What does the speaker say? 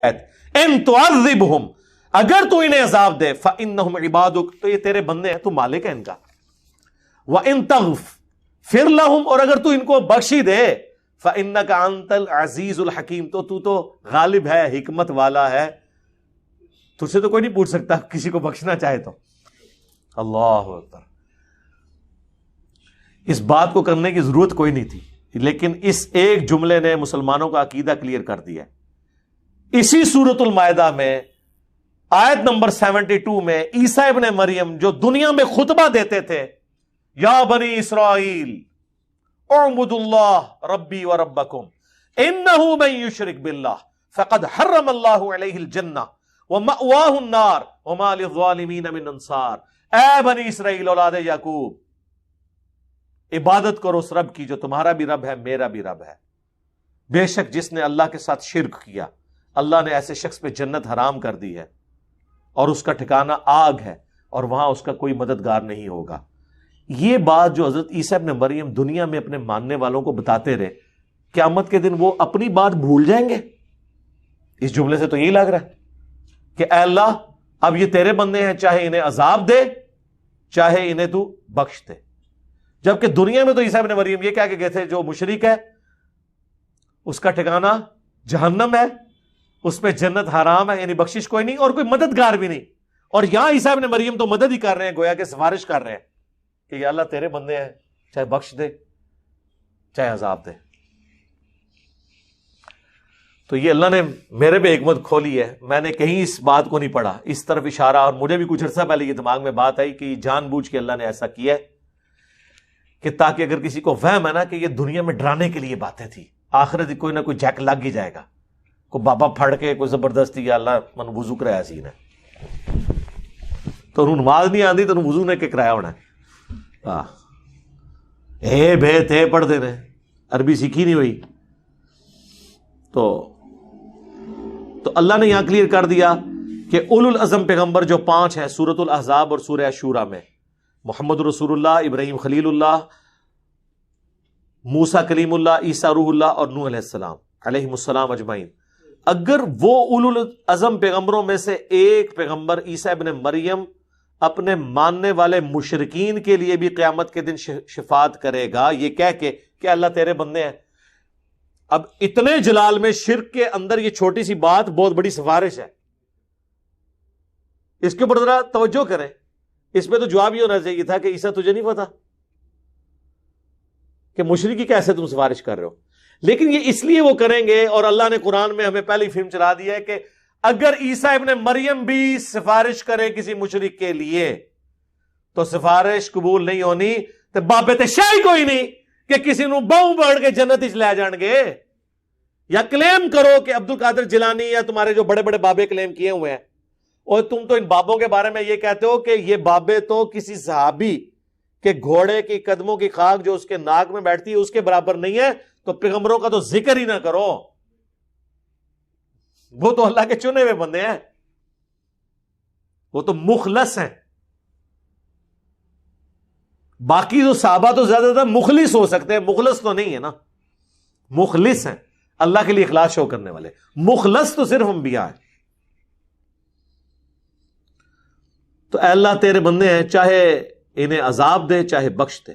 ان تعذبہم، اگر تو انہیں عذاب دے، فانہم عبادک، تو یہ تیرے بندے ہیں، تو مالک ہے ان کا، وان تغفر لہم، اور اگر تو ان کو بخشی دے، فانک انت العزیز الحکیم، تو غالب ہے، حکمت والا ہے، تجھ سے تو کوئی نہیں پوچھ سکتا کسی کو بخشنا چاہے تو۔ اللہ اکبر، اس بات کو کرنے کی ضرورت کوئی نہیں تھی، لیکن اس ایک جملے نے مسلمانوں کا عقیدہ کلیئر کر دیا۔ اسی سورۃ المائدہ میں آیت نمبر 72 میں عیسیٰ ابن مریم جو دنیا میں خطبہ دیتے تھے، یا بنی اسرائیل اعبدوا اللہ ربی و ربکم انہ من یشرک باللہ فقد حرم اللہ علیہ الجنہ ومأواہ النار وما للظالمین من انصار۔ اے بنی اسرائیل، اولاد یعقوب، عبادت کرو اس رب کی جو تمہارا بھی رب ہے، میرا بھی رب ہے۔ بے شک جس نے اللہ کے ساتھ شرک کیا، اللہ نے ایسے شخص پہ جنت حرام کر دی ہے، اور اس کا ٹھکانہ آگ ہے، اور وہاں اس کا کوئی مددگار نہیں ہوگا۔ یہ بات جو حضرت عیسیٰ ابن مریم دنیا میں اپنے ماننے والوں کو بتاتے رہے، قیامت کے دن وہ اپنی بات بھول جائیں گے؟ اس جملے سے تو یہی لگ رہا ہے کہ اے اللہ، اب یہ تیرے بندے ہیں، چاہے انہیں عذاب دے چاہے انہیں تو بخش دے۔ جبکہ دنیا میں تو عیسیٰ ابن مریم یہ کہہ کے گئے تھے جو مشرک ہے اس کا ٹھکانہ جہنم ہے، اس پہ جنت حرام ہے، یعنی بخشش کوئی نہیں اور کوئی مددگار بھی نہیں۔ اور یہاں عیسیٰ ابن مریم تو مدد ہی کر رہے ہیں، گویا کہ سفارش کر رہے ہیں کہ یا اللہ تیرے بندے ہیں، چاہے بخش دے چاہے عذاب دے۔ تو یہ اللہ نے میرے پہ حکمت کھولی ہے، میں نے کہیں اس بات کو نہیں پڑھا، اس طرف اشارہ، اور مجھے بھی کچھ عرصہ پہلے یہ دماغ میں بات آئی کہ جان بوجھ کے اللہ نے ایسا کیا ہے کہ تاکہ اگر کسی کو وہم ہے نا کہ یہ دنیا میں ڈرانے کے لیے باتیں تھی، آخرت کوئی نہ کوئی جیک لگ ہی جائے گا، کوئی بابا پھڑ کے کوئی زبردستی یا اللہ من وضو کرایا سی نے تو انہوں نماز نہیں آتی تو وضو نے کہ کرایا ہونا ہے، اے بے تے پڑھ دے رہے، عربی سیکھی نہیں ہوئی۔ تو اللہ نے یہاں کلیئر کر دیا کہ اولو العزم پیغمبر جو 5 ہیں سورۃ الاحزاب اور سورہ شورى میں، محمد رسول اللہ، ابراہیم خلیل اللہ، موسیٰ کلیم اللہ، عیسیٰ روح اللہ، اور نوح علیہ السلام علیہ السلام اجمعین۔ اگر وہ اولو العزم پیغمبروں میں سے ایک پیغمبر عیسیٰ ابن مریم اپنے ماننے والے مشرکین کے لیے بھی قیامت کے دن شفاعت کرے گا یہ کہہ کے کہ اللہ تیرے بندے ہیں، اب اتنے جلال میں شرک کے اندر یہ چھوٹی سی بات بہت بڑی سفارش ہے، اس کے اوپر ذرا توجہ کریں۔ اس میں تو جواب یہ ہونا چاہیے تھا کہ عیسیٰ تجھے نہیں پتا کہ مشرکی کیسے تم سفارش کر رہے ہو، لیکن یہ اس لیے وہ کریں گے، اور اللہ نے قرآن میں ہمیں پہلی فلم چلا دی ہے کہ اگر عیسیٰ ابن مریم بھی سفارش کرے کسی مشرک کے لیے تو سفارش قبول نہیں ہونی، تو بابت شاہی کوئی نہیں کہ کسی نو باؤں بڑھ کے جنت اچ لے جان گے، یا کلیم کرو کہ عبد القادر جیلانی یا تمہارے جو بڑے بڑے بابے کلیم کیے ہوئے ہیں، اور تم تو ان بابوں کے بارے میں یہ کہتے ہو کہ یہ بابے تو کسی صحابی کہ گھوڑے کی قدموں کی خاک جو اس کے ناک میں بیٹھتی ہے اس کے برابر نہیں ہے، تو پیغمبروں کا تو ذکر ہی نہ کرو، وہ تو اللہ کے چنے ہوئے بندے ہیں، وہ تو مخلص ہیں۔ باقی جو صحابہ تو زیادہ زیادہ مخلص ہو سکتے ہیں، مخلص تو نہیں ہے نا، مخلص ہیں اللہ کے لیے اخلاص شو کرنے والے، مخلص تو صرف انبیاء ہیں۔ تو اے اللہ تیرے بندے ہیں، چاہے انہیں عذاب دے چاہے بخش دے۔